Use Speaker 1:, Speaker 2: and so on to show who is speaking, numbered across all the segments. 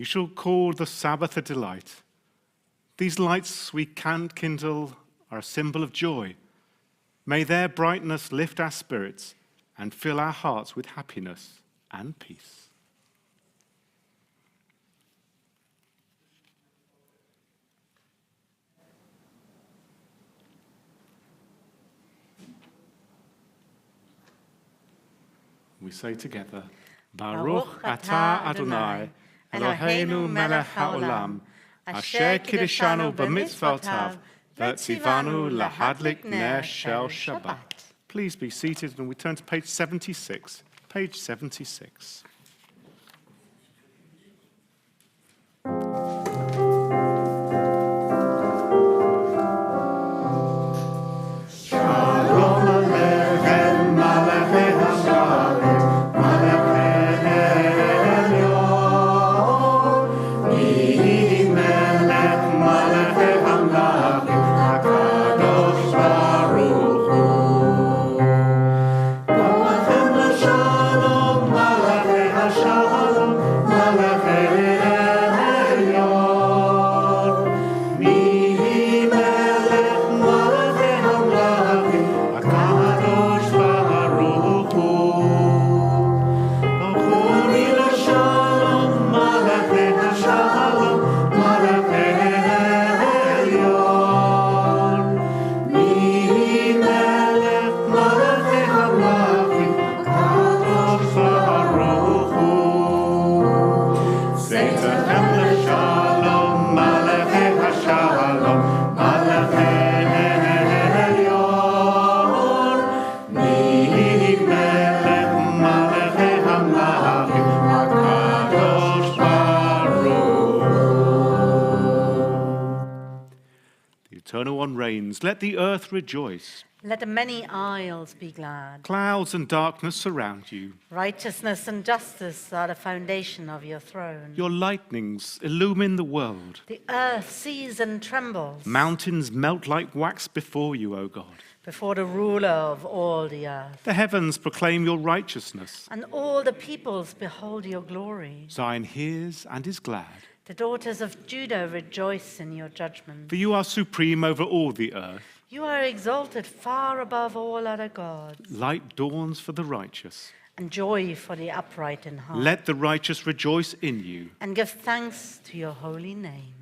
Speaker 1: You shall call the Sabbath a delight. These lights we can kindle are a symbol of joy. May their brightness lift our spirits and fill our hearts with happiness and peace. We say together, Baruch atah Adonai, Eloheinu melech haolam, asher kiddushanu b'mitzvotav, v'tzivanu lahadlik ner shel Shabbat. Please be seated, and we turn to page 76. Page 76. The Eternal One reigns. Let the earth rejoice.
Speaker 2: Let the many isles be glad.
Speaker 1: Clouds and darkness surround you.
Speaker 2: Righteousness and justice are the foundation of your throne.
Speaker 1: Your lightnings illumine the world.
Speaker 2: The earth sees and trembles
Speaker 1: Mountains melt like wax before you, O God.
Speaker 2: before the ruler of all the earth.
Speaker 1: The heavens proclaim your righteousness.
Speaker 2: And all the peoples behold your glory.
Speaker 1: Zion hears and is glad.
Speaker 2: The daughters of Judah rejoice in your judgment.
Speaker 1: For you are supreme over all the earth.
Speaker 2: You are exalted far above all other gods.
Speaker 1: Light dawns for the righteous.
Speaker 2: And joy for the upright in heart.
Speaker 1: Let the righteous rejoice in you.
Speaker 2: And give thanks to your holy name.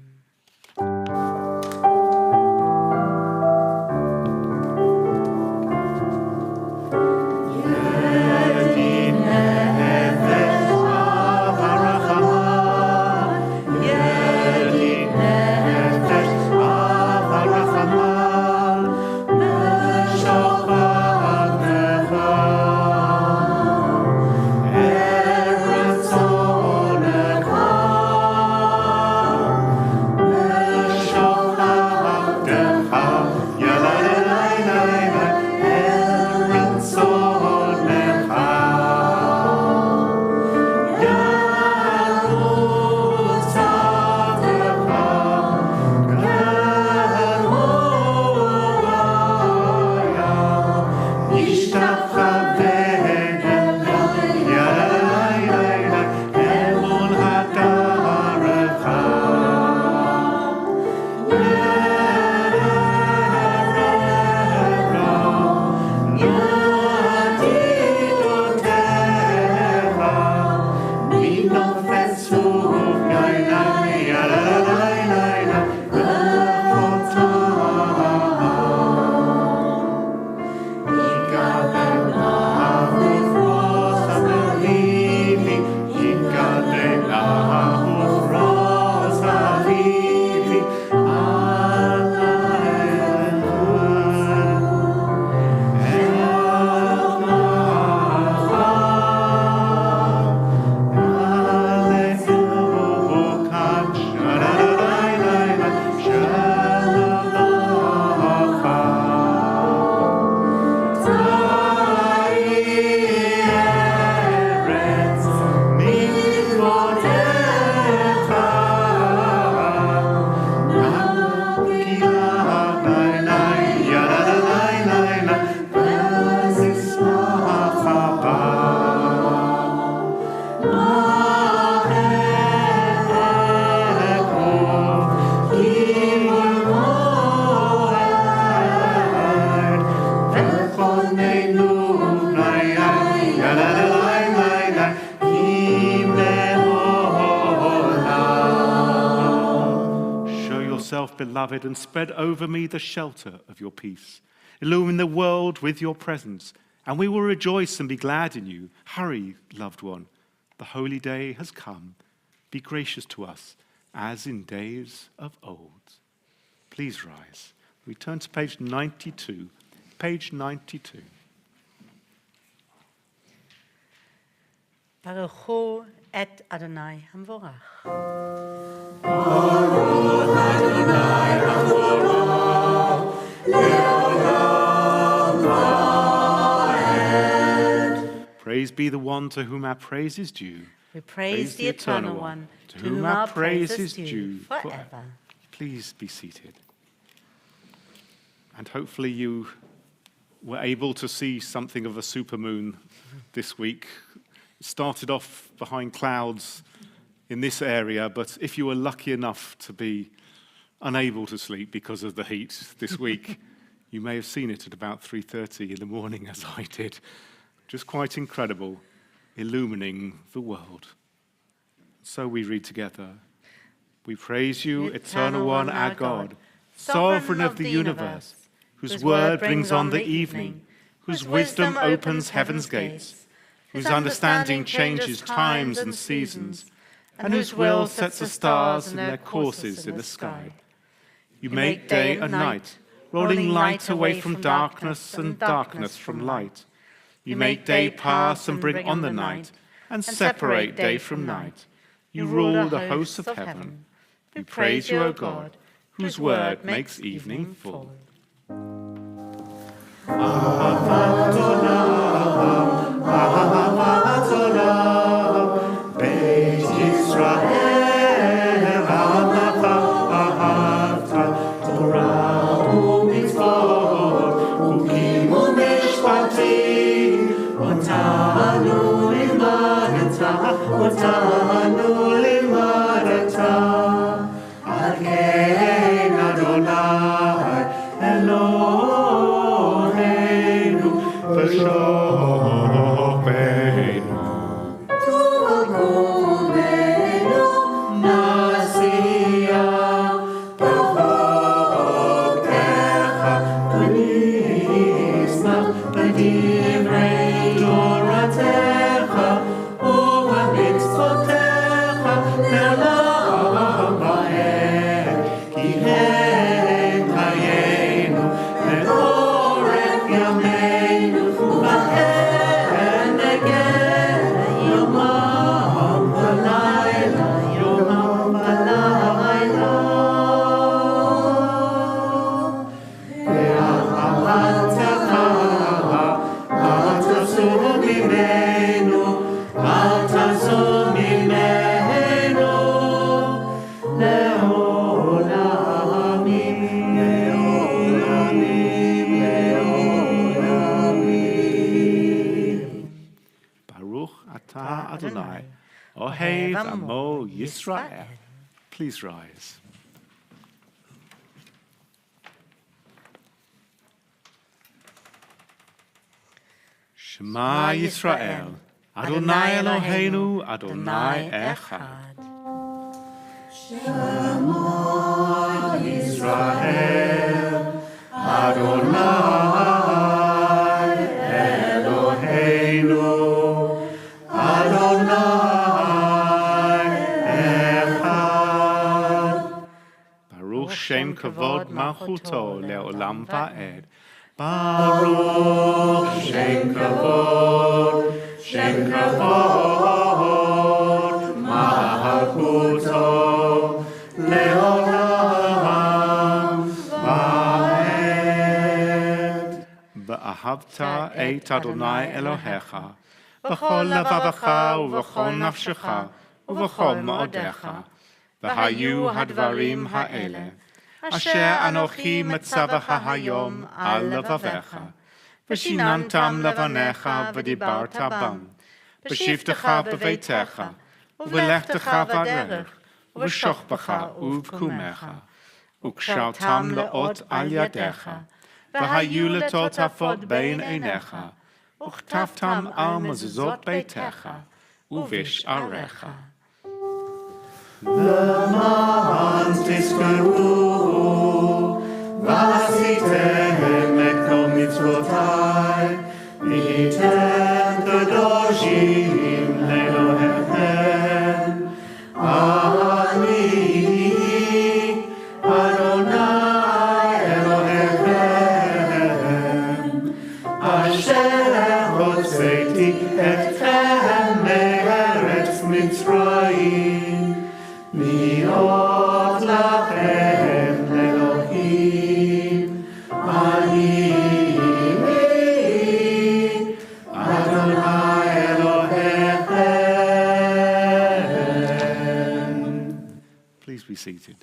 Speaker 1: Beloved, and spread over me the shelter of your peace. Illumine the world with your presence, and we will rejoice and be glad in you. Hurry, loved one, the holy day has come. Be gracious to us, as in days of old. Please rise. We turn to page 92. Page 92.
Speaker 2: Baruch hu et Adonai hamvorach.
Speaker 3: Baruch Adonai hamvorach, le'olam va'ed.
Speaker 1: Praise be the one to whom our praise is due.
Speaker 2: We praise the Eternal One, to whom our praise is due forever.
Speaker 1: Please be seated. And hopefully you were able to see something of a supermoon this week. It started off behind clouds in this area, but if you were lucky enough to be unable to sleep because of the heat this week, you may have seen it at about 3:30 in the morning, as I did. Just quite incredible, illumining the world. So we read together. We praise you, Eternal One, our God, Sovereign of the universe, whose word brings on the evening, whose wisdom opens heaven's gates, whose understanding changes times and seasons, and whose will sets the stars in their courses in the sky. You make day and night, rolling light away from darkness and darkness from light. You make day pass and bring on the night, and separate day from night. You rule the hosts of heaven. We praise you, O God, whose word makes evening full.
Speaker 3: Beit Yisrael, Anatha Ahavta, Torah u'mitzvot, Chukim u'mishpatim, Otanu limadata, Al Ken Adonai, Eloheinu, v'shopeinu.
Speaker 1: Adonai, Ohev Amo Yisrael. Please rise. Shema Yisrael, Adonai Eloheinu, Adonai Echad.
Speaker 3: Shema Yisrael, Adonai Eloheinu,
Speaker 1: Shem kavod malchuto leolam va'ed.
Speaker 3: Baruch Shem kavod malchuto leolam va'ed.
Speaker 1: Va'ahavta et Adonai Elohecha v'chol levavecha uv'chol nafshecha uv'chol ma'odecha v'hayu hadvarim ha'ele Asher anochi metzavacha hayom al levavecha, v'shinantam levanecha v'dibarta bam, v'shivtecha b'veitecha, uv'lechtecha v'derech, uv'shochbecha uv'kumecha, u'kshaltam le'ot al yadecha, v'hayu letotafot bein einecha, u'chtaftam al mezuzot beitecha, u'vish arecha.
Speaker 3: למען תזכרו ועשיתם את כל מצוותיי, והייתם קדושים לאלוהיכם. אני אדוני אלוהיכם, אשר הוצאתי אתכם מארץ מצרים. להיות לכם אלוהים, אני אדוני אלוהיכם.
Speaker 1: Please be seated.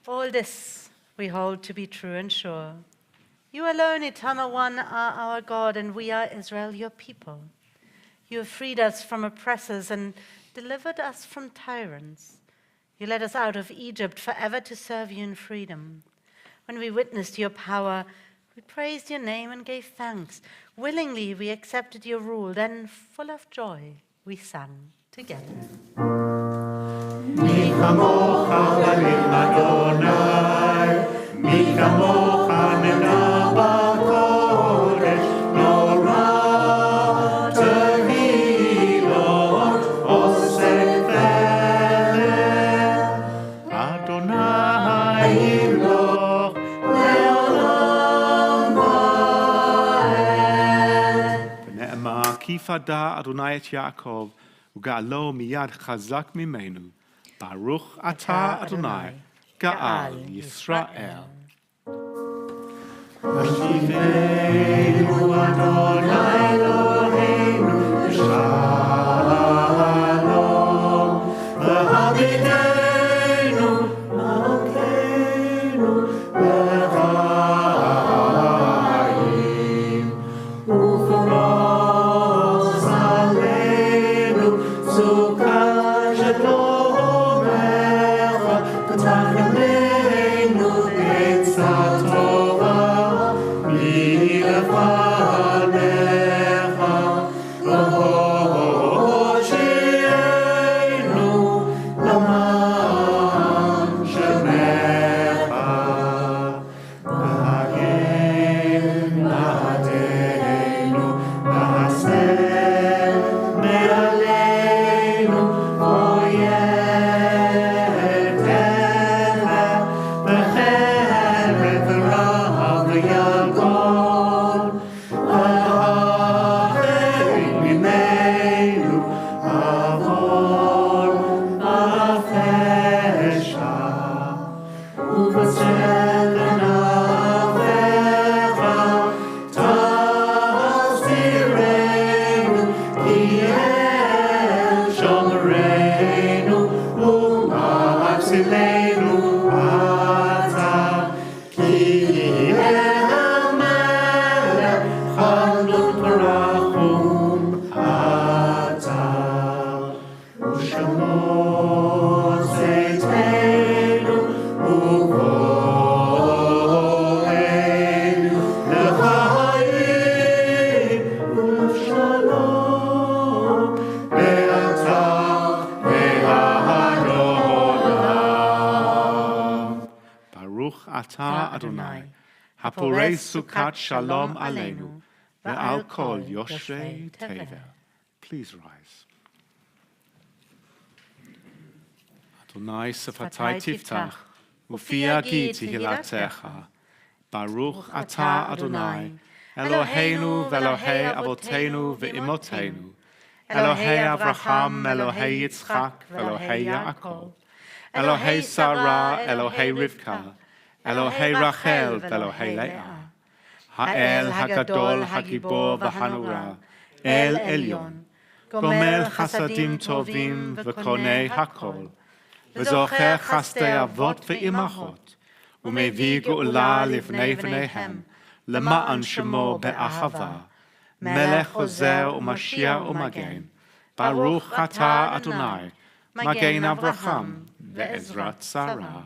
Speaker 2: All this we hold to be true and sure. You alone, eternal one, are our God, and we are Israel, your people. You have freed us from oppressors and delivered us from tyrants. You led us out of Egypt forever to serve you in freedom. When we witnessed your power, we praised your name and gave thanks. Willingly we accepted your rule. Then, full of joy, we sang together.
Speaker 3: מי כמוך בנים אדוני, מי כמוך נדע בקודש, נורא תהילות עושה פלא. אדוני ימלוך לעולם ועד.
Speaker 1: ונאמר כי פדה אדוני את יעקב וגאלו מיד חזק ממנו. Baruch atah Adonai, Ga'al Yisrael.
Speaker 3: Hashivenu Adonai Eloheinu Shalom, v'habitenu Malkeinu b'chaim, ufroz aleinu sukkah shelomecha, p'tach yameinu b'etzat Torah, m'ilefanecha, v'hoshiyenu l'man shemecha, v'hagem la'adeinu, v'haseh me'aleinu, v'yeteh v'cheret v'rav v'yalkol, v'ha'chei mimenu avor v'afesha, uv'tzedek nafecha tasirenu, ki el shomereinu u'ma'atzilenu ata, ki el melech chadlut v'rachum ata, u'shemot zeitenu u'kohen l'chaim u'shalom be'ata ve'ha'olam.
Speaker 1: Baruch atah Adonai, haporei sukkot shalom aleinu, ve'al kol yoshrei tevel. Please rise. Adonai sefatai tiftach, ufi yagi tehilatecha. Baruch atah Adonai, Eloheinu ve'Elohei avotenu ve'imotenu, Elohei Avraham, Elohei Yitzchak, ve'Elohei Yaakov, Elohei Sarah, Elohei Rivka, Elohei Rachel, ve'Elohei Leah. Ha'el hagadol hagibor v'hanura, El Elyon, gomel chasadim tovim v'konei hakol, v'zocher chasdei avot ve'imachot, u'mevi geula livnei v'neihem, למען שמו באחווה, מלך עוזר ומשיח ומגן, ברוך אתה אדוני, מגן אברהם ועזרת שרה.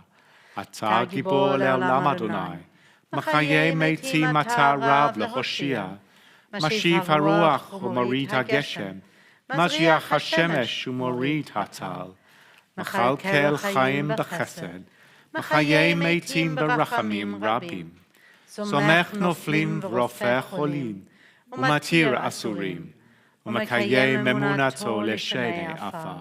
Speaker 1: אתה גיבור לעולם אדוני, מחיי מתים אתה רב להושיע, משיב הרוח ומוריד הגשם, משיח השמש ומוריד הטל, מכלכל חיים בחסד, מחיי מתים ברחמים רבים. סומך נופלים ורופא חולים, ומתיר אסורים, ומקיים אמונתו לשדי עפר.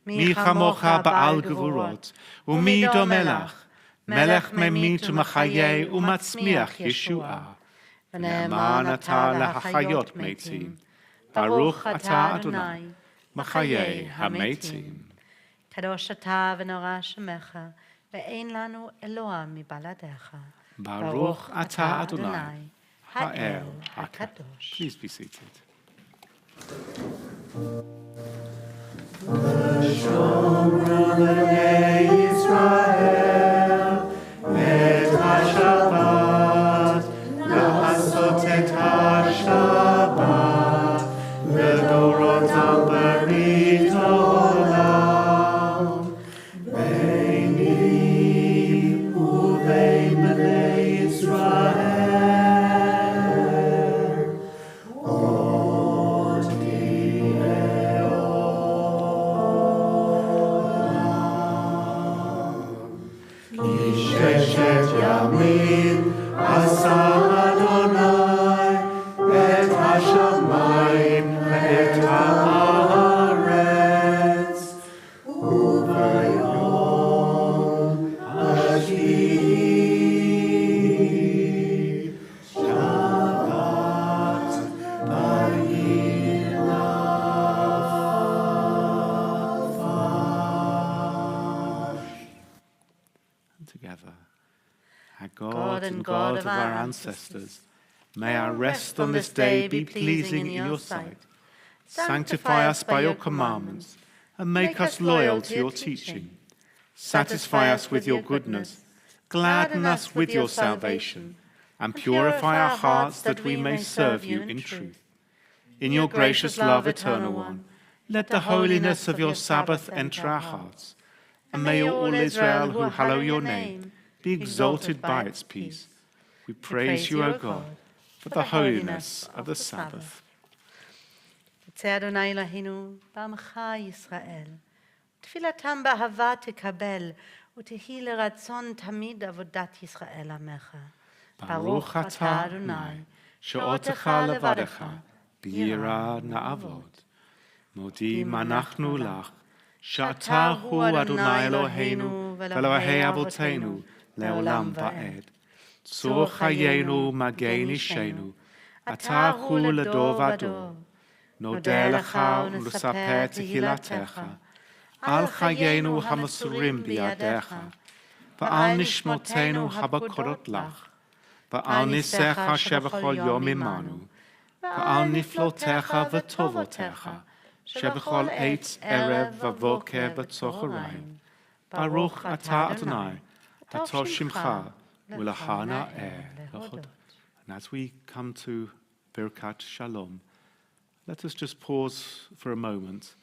Speaker 1: מי כמוך בעל גבורות, ומי דומה לך, מלך ממית ומחיה ומצמיח ישועה. ונאמן אתה להחיות מתים, ברוך אתה אדוני, מחיי המתים.
Speaker 2: קדוש אתה ונורא שמך, ואין לנו אלוה מבלעדיך.
Speaker 1: Baruch atah Adonai, Ha'el HaKadosh. Please be seated.
Speaker 3: Israel, et HaShabbat, לעשות את השבת, לדורותם ברית עולם, ביני ובין בני ישראל, עוד תהיה עולם. כי ששת ימים עשה אדוני את השמיים ואת הארץ, וביום השביעי שבת ויהי לעפר.
Speaker 1: our God and God of our ancestors, may our rest on this day be pleasing in your sight. Sanctify us by your commandments, and make us loyal to your teaching. Satisfy us with your goodness, gladden us with your salvation, and purify our hearts that we may serve you in truth. In your gracious love, Eternal One, let the holiness of your Sabbath enter our hearts, and may all Israel who hallow your name be exalted by its peace. We praise you, O God, for the holiness of the Sabbath.
Speaker 2: יצא אדוני אלוהינו בעמך ישראל, תפילתם באהבה תקבל, ותהי לרצון תמיד עבודת ישראל עמך.
Speaker 1: ברוך אתה אדוני, שאותך לבדך, ביראה נעבוד. מודים אנחנו לך, שאתה הוא אדוני אלוהינו, ואלוהי אבותינו, לעולם ועד. צור חיינו מגן אישנו, אתה הוא לדור ודור. נודה לך ונספר תהילתך, על חיינו המסורים בידיך, ועל נשמותינו הבקרות לך, ועל ניסיך שבכל יום עמנו, ועל נפלותיך וטובותיך, שבכל עת ערב ובוקר בצהריים. ברוך אתה אדוני, הטוב שמך ולך נאה להודות. And as we come to Birkat Shalom, let us just pause for a moment.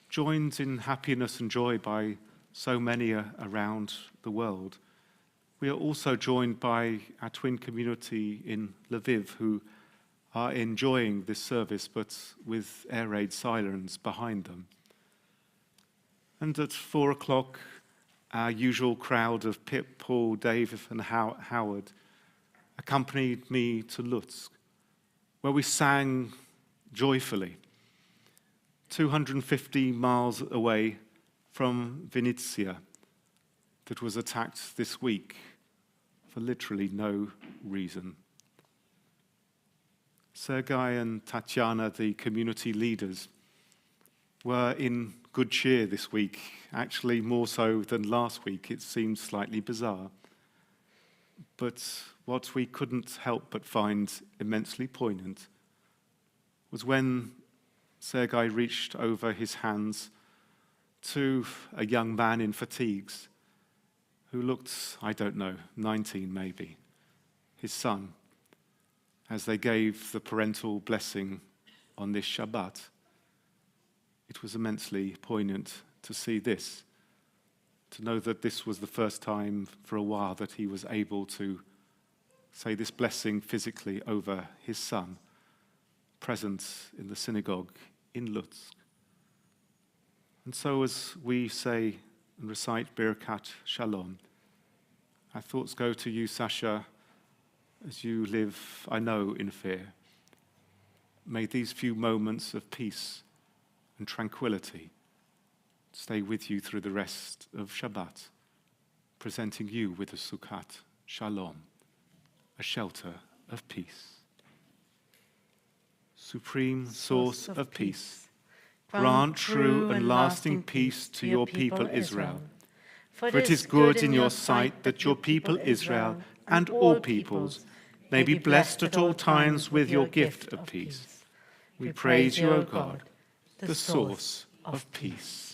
Speaker 1: Joined in happiness and joy by so many around the world, we are also joined by our twin community in Lviv who are enjoying this service but with air raid sirens behind them. And at 4 o'clock, our usual crowd of Pip, Paul, Dave and Howard accompanied me to Lutsk, where we sang joyfully, 250 miles away from Vinnytsia, that was attacked this week for literally no reason. Sergei and Tatiana, the community leaders, were in good cheer this week, actually more so than last week. It seemed slightly bizarre. But what we couldn't help but find immensely poignant was when Sergei reached over his hands to a young man in fatigues who looked, 19 maybe, his son, as they gave the parental blessing on this Shabbat. It was immensely poignant to see this, to know that this was the first time for a while that he was able to say this blessing physically over his son, present in the synagogue in Lutsk. And so as we say and recite Birkat Shalom, our thoughts go to you, Sasha, as you live, I know, in fear. May these few moments of peace and tranquility stay with you through the rest of Shabbat, presenting you with a Sukkot Shalom, a shelter of peace. Supreme source of peace, grant true and lasting peace to your people Israel. For it is good in your sight that your people Israel and all peoples may be blessed at all times with your gift of peace. We praise you, O God, the source of peace.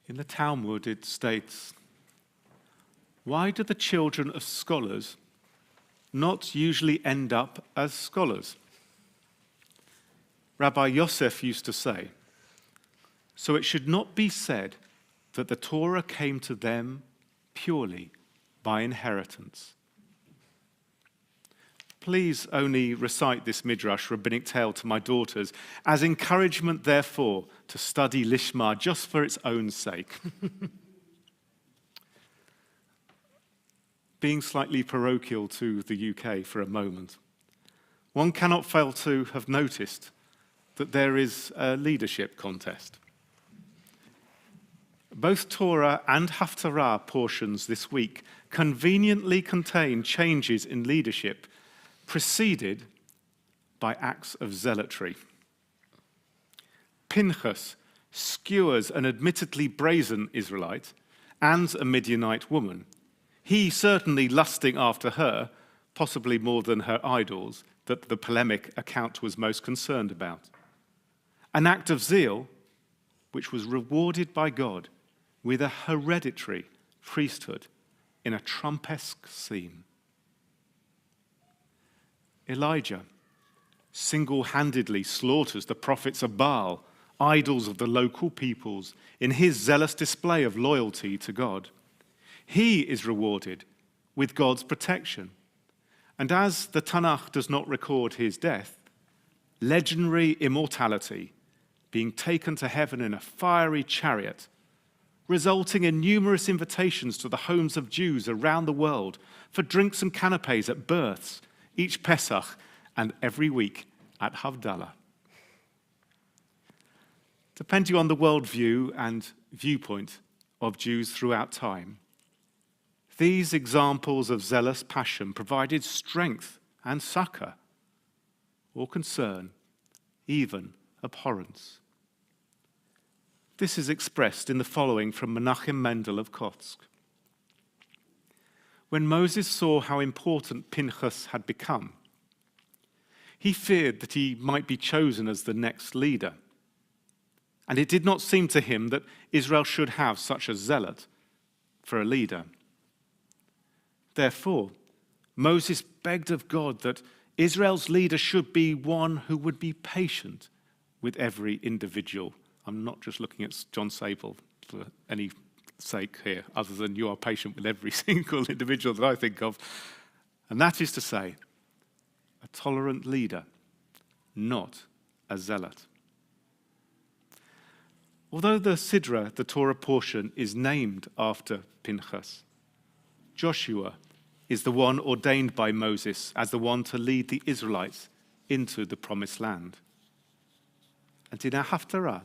Speaker 1: In the Talmud, it states, "Why do the children of scholars not usually end up as scholars?" Rabbi Yosef used to say, "So it should not be said that the Torah came to them purely by inheritance." Please only recite this Midrash rabbinic tale to my daughters as encouragement, therefore, to study Lishma just for its own sake. Being slightly parochial to the UK for a moment, one cannot fail to have noticed that there is a leadership contest. Both Torah and Haftarah portions this week conveniently contain changes in leadership preceded by acts of zealotry. Pinchas skewers an admittedly brazen Israelite and a Midianite woman, he certainly lusting after her, possibly more than her idols, that the polemic account was most concerned about. An act of zeal which was rewarded by God with a hereditary priesthood in a Trumpesque scene. Elijah single-handedly slaughters the prophets of Baal, idols of the local peoples, in his zealous display of loyalty to God. He is rewarded with God's protection. And as the Tanakh does not record his death, legendary immortality, being taken to heaven in a fiery chariot, resulting in numerous invitations to the homes of Jews around the world for drinks and canapes at births, each Pesach, and every week at Havdalah. Depending on the worldview and viewpoint of Jews throughout time, these examples of zealous passion provided strength and succor, or concern, even abhorrence. This is expressed in the following from Menachem Mendel of Kotsk. When Moses saw how important Pinchas had become, he feared that he might be chosen as the next leader. And it did not seem to him that Israel should have such a zealot for a leader. Therefore, Moses begged of God that Israel's leader should be one who would be patient with every individual. I'm not just looking at John Sable for any sake here, other than you are patient with every single individual that I think of. And that is to say, a tolerant leader, not a zealot. Although the Sidra, the Torah portion, is named after Pinchas, Joshua is the one ordained by Moses as the one to lead the Israelites into the promised land. And in our Haftarah,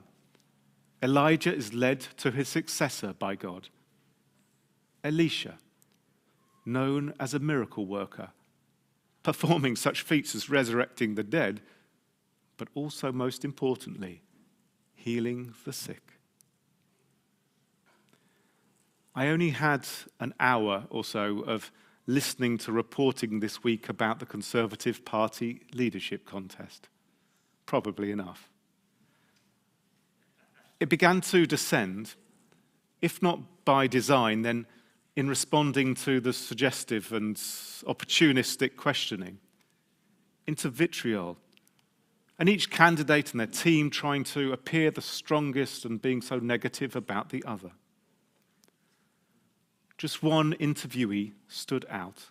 Speaker 1: Elijah is led to his successor by God, Elisha, known as a miracle worker, performing such feats as resurrecting the dead, but also, most importantly, healing the sick. I only had an hour or so of listening to reporting this week about the Conservative Party leadership contest. Probably enough. It began to descend, if not by design, then in responding to the suggestive and opportunistic questioning, into vitriol, and each candidate and their team trying to appear the strongest and being so negative about the other. Just one interviewee stood out.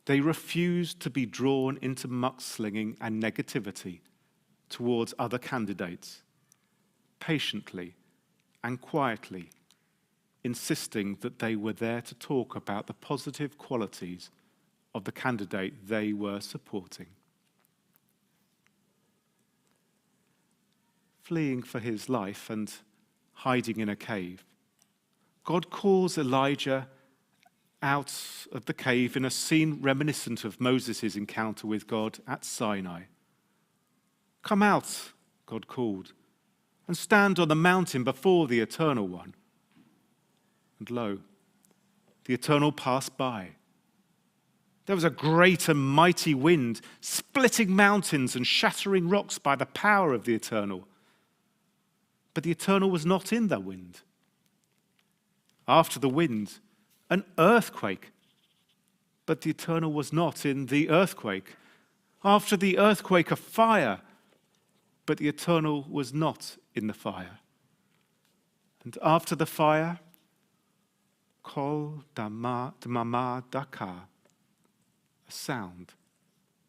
Speaker 1: They refused to be drawn into mudslinging and negativity towards other candidates, patiently and quietly, insisting that they were there to talk about the positive qualities of the candidate they were supporting. Fleeing for his life and hiding in a cave, God calls Elijah out of the cave in a scene reminiscent of Moses' encounter with God at Sinai. "Come out," God called, "and stand on the mountain before the Eternal One." And lo, the Eternal passed by. There was a great and mighty wind, splitting mountains and shattering rocks by the power of the Eternal. but the Eternal was not in the wind. After the wind, an earthquake, but the Eternal was not in the earthquake. After the earthquake, a fire, but the Eternal was not in the fire. And after the fire, kol dmama daka, a sound,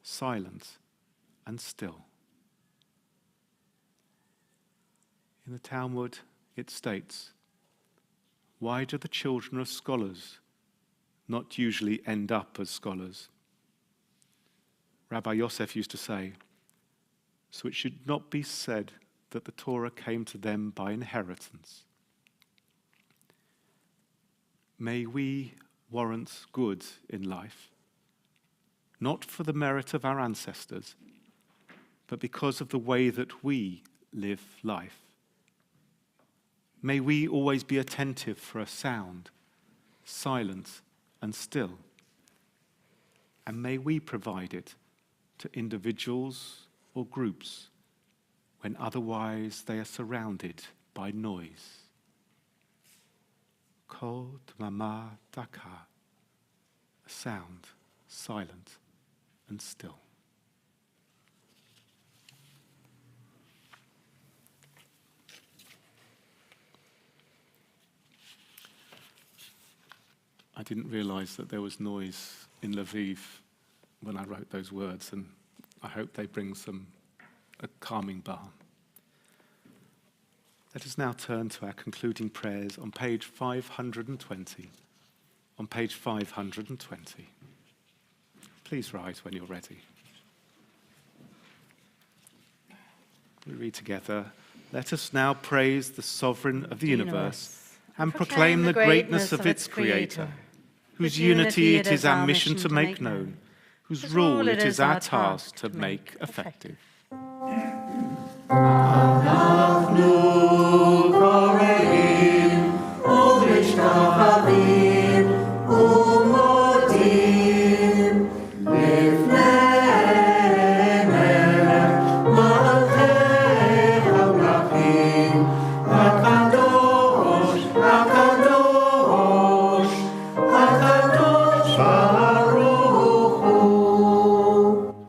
Speaker 1: silent and still. In the Talmud, it states, why do the children of scholars not usually end up as scholars? Rabbi Yosef used to say, so it should not be said that the Torah came to them by inheritance. May we warrant good in life, not for the merit of our ancestors, but because of the way that we live life. May we always be attentive for a sound, silent and still. And may we provide it to individuals or groups when otherwise they are surrounded by noise. Kol dmama daka, a sound, silent and still. I didn't realize that there was noise in Lviv when I wrote those words, and I hope they bring a calming balm. Let us now turn to our concluding prayers on page 520. On page 520. Please rise when you're ready. We read together, let us now praise the Sovereign of the universe and proclaim the greatness of its Creator, whose unity it is our mission to make known, whose rule it is our task to make effective.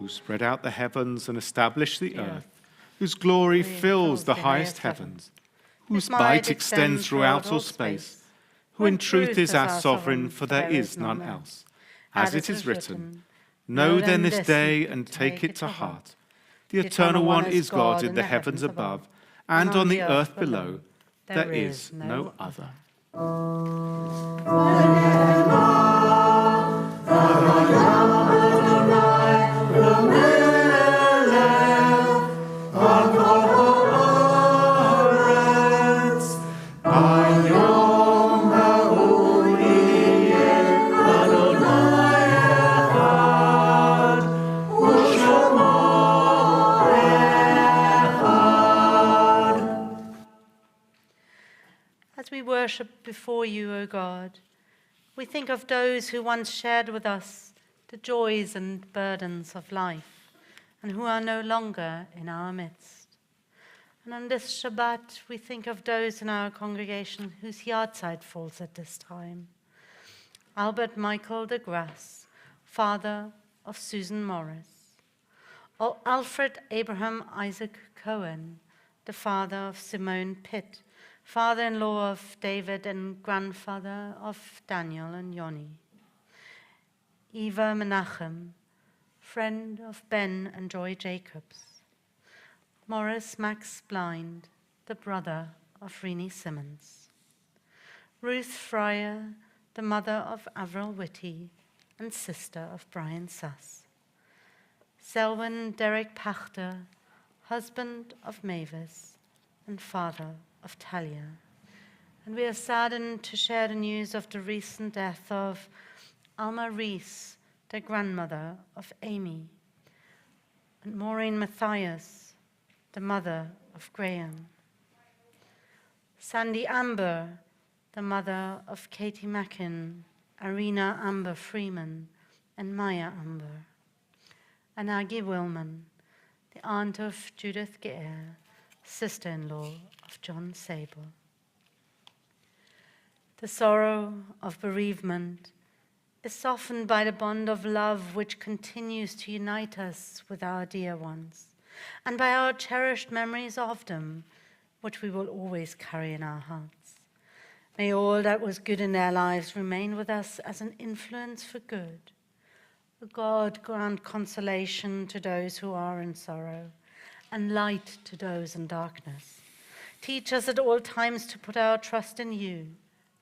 Speaker 1: Spread out the heavens and establish the earth, whose glory fills the highest heavens, whose might extends throughout all space, who in truth is our sovereign, for there is none else. As it is written, know then this day and take it to heart. The Eternal One is God in the heavens above, and on the earth below. There is no other.
Speaker 2: As we worship before you, O God, we think of those who once shared with us the joys and burdens of life and who are no longer in our midst. And on this Shabbat, we think of those in our congregation whose yahrzeit falls at this time. Albert Michael de Grasse, father of Susan Morris. Alfred Abraham Isaac Cohen, the father of Simone Pitt, father-in-law of David and grandfather of Daniel and Yoni. Eva Menachem, friend of Ben and Joy Jacobs. Morris Max Blind, the brother of Renee Simmons. Ruth Fryer, the mother of Avril Whitty and sister of Brian Suss. Selwyn Derek Pachter, husband of Mavis and father of Talia. And we are saddened to share the news of the recent death of Alma Rees, the grandmother of Amy, and Maureen Matthias, the mother of Graham. Sandy Amber, the mother of Katie Mackin, Arena Amber Freeman, and Maya Amber. And Aggie Willman, the aunt of Judith Geer, sister-in-law of John Sable. The sorrow of bereavement is softened by the bond of love which continues to unite us with our dear ones, and by our cherished memories of them, which we will always carry in our hearts. May all that was good in their lives remain with us as an influence for good. O God, grant consolation to those who are in sorrow, and light to those in darkness. Teach us at all times to put our trust in you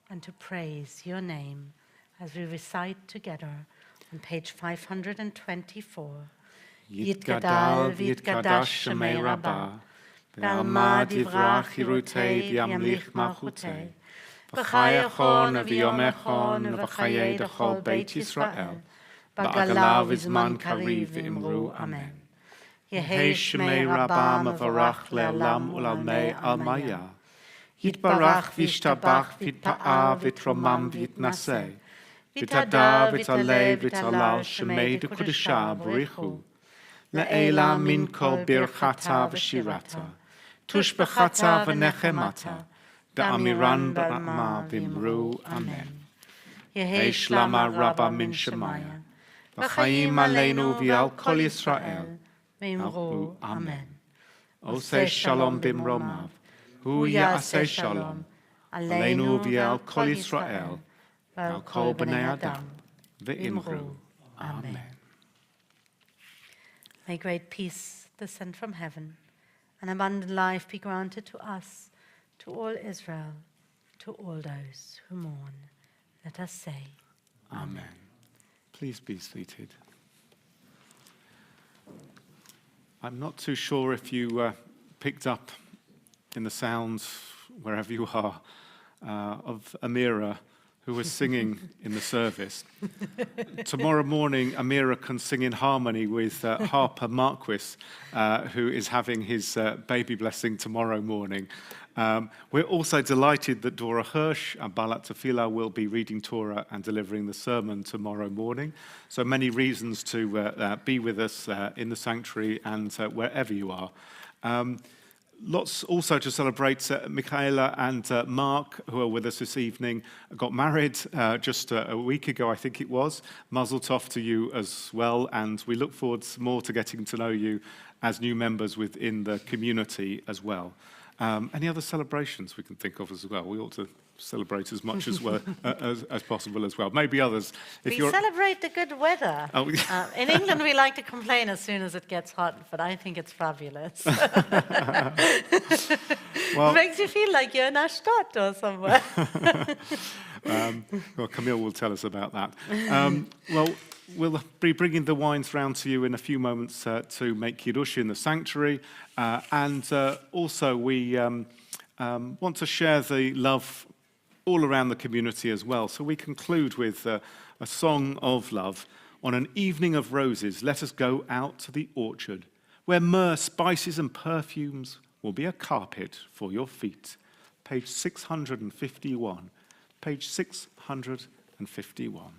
Speaker 2: and to praise your name, as we recite together on page 524.
Speaker 1: Yitgadal v'yitgadash Shemei Rabbah, V'alma divrach Hirutei v'yamlich malchutei, V'chayachon v'yomechon v'chayei d'chol Beit Yisrael, Ba'agala v'zman kariv v'imru Amen. Yehei Shemei Rabbah mevarach le'olam u'lalmei almaya, Yitbarach v'yishtabach v'yitpa'a v'yitromam v'yitnaseh, V'tada v'taleh v'talal Shemei d'Kudusha b'richu, Le'ela min kol birchata v'shirata, Tushbechata v'nechemata, Da'amiran ba'ama v'imru Amen. Yehei Shlama Rabba min Shemaya, V'chayim aleinu v'al kol Yisrael, V'imru Amen. Oseh Shalom b'imromav, Hu ya'aseh Shalom, Aleinu v'al kol Yisrael, V'al kol b'nei Adam, V'imru Amen.
Speaker 2: May great peace descend from heaven, and abundant life be granted to us, to all Israel, to all those who mourn. Let us say,
Speaker 1: Amen. Please be seated. I'm not too sure if you picked up in the sounds, wherever you are, of Amira, who was singing in the service. Tomorrow morning, Amira can sing in harmony with Harper Marquis, who is having his baby blessing tomorrow morning. We're also delighted that Dora Hirsch and Balat Tefillah will be reading Torah and delivering the sermon tomorrow morning. So many reasons to be with us in the sanctuary and wherever you are. Lots also to celebrate. Michaela and Mark, who are with us this evening, got married just a week ago, I think it was. Mazel tov to you as well, and we look forward more to getting to know you as new members within the community as well. Any other celebrations we can think of as well? We ought to celebrate as much as possible as well. Maybe others.
Speaker 2: We celebrate the good weather.
Speaker 1: Oh.
Speaker 2: In England, we like to complain as soon as it gets hot, but I think it's fabulous.
Speaker 1: Well,
Speaker 2: it makes you feel like you're in Ashdod or somewhere.
Speaker 1: Well, Camille will tell us about that. Well, we'll be bringing the wines round to you in a few moments to make Kiddush in the sanctuary. And also we want to share the love all around the community as well. So we conclude with a song of love. On an evening of roses, let us go out to the orchard, where myrrh, spices and perfumes will be a carpet for your feet. Page 651. Page 651.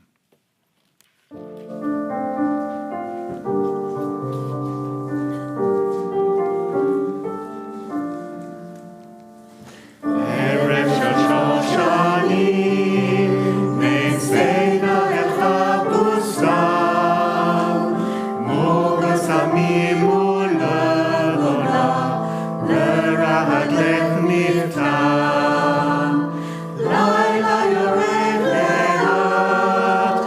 Speaker 3: Laila yored lehat,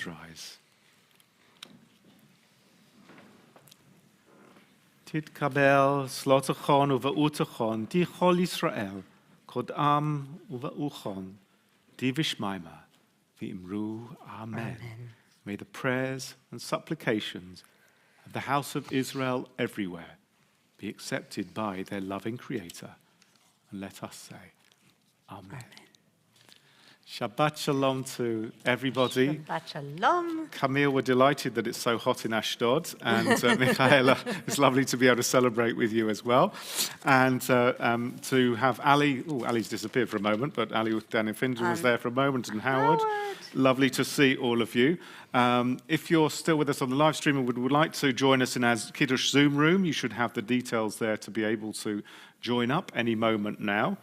Speaker 1: Please rise. תתקבל סלוטכון ובאותכון, די כל ישראל, קודעם ובאוכון, די ושמיימה, ואמרו Amen. May the prayers and supplications of the house of Israel everywhere be accepted by their loving Creator. And let us say, Amen. Shabbat shalom to everybody.
Speaker 2: Shabbat shalom.
Speaker 1: Camille, we're delighted that it's so hot in Ashdod, and Michaela, it's lovely to be able to celebrate with you as well. And to have Ali, Ali's disappeared for a moment, but Ali Danny Findon was there for a moment, and Howard. Lovely to see all of you. If you're still with us on the live stream and would like to join us in our Kiddush Zoom room, you should have the details there to be able to join up any moment now.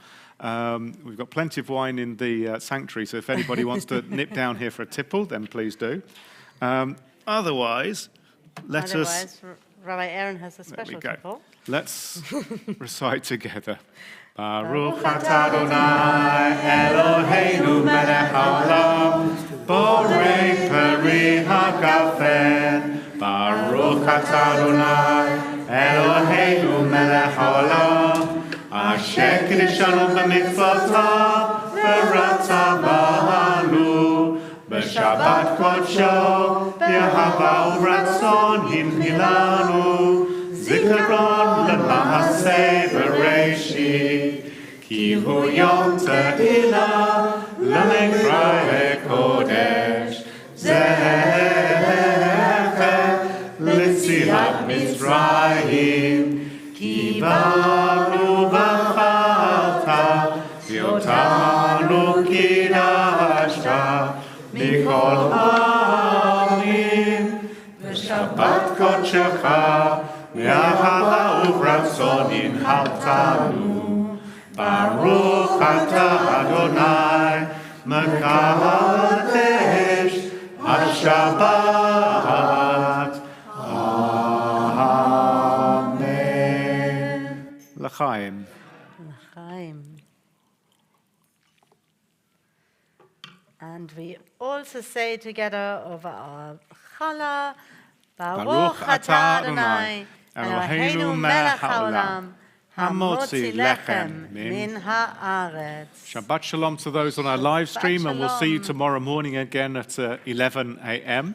Speaker 1: We've got plenty of wine in the sanctuary, so if anybody wants to nip down here for a tipple, then please do. Otherwise,
Speaker 2: Rabbi Aaron has a special tipple.
Speaker 1: Let's recite together. Baruch atah Adonai Eloheinu melech haolam, borei peri hagafen. Baruch atah Adonai Eloheinu melech haolam, asher kiddushanu b'mitzvotav v'ratah b'nu. B'Shabbat kodsho b'ahava u'ratzon himhilanu, zikaron lema'aseh b'reishit, ki hu yom te'ila lemekra kodesh, zecher l'tzilat Mitzrayim, ki banu b'chalta v'otanu kidashta mikol ha'amim, v'shabbat kodshecha me'ahava u'ratzon inhaltanu. Baruch atah Adonai mekadesh haShabbat. Amen. L'chaim.
Speaker 2: L'chaim. And we also say together over our challah, Baruch atah Adonai Eloheinu melech haolam, hamotzi lechem min haaretz.
Speaker 1: Shabbat shalom to those on our live stream, and we'll see you tomorrow morning again at 11 a.m.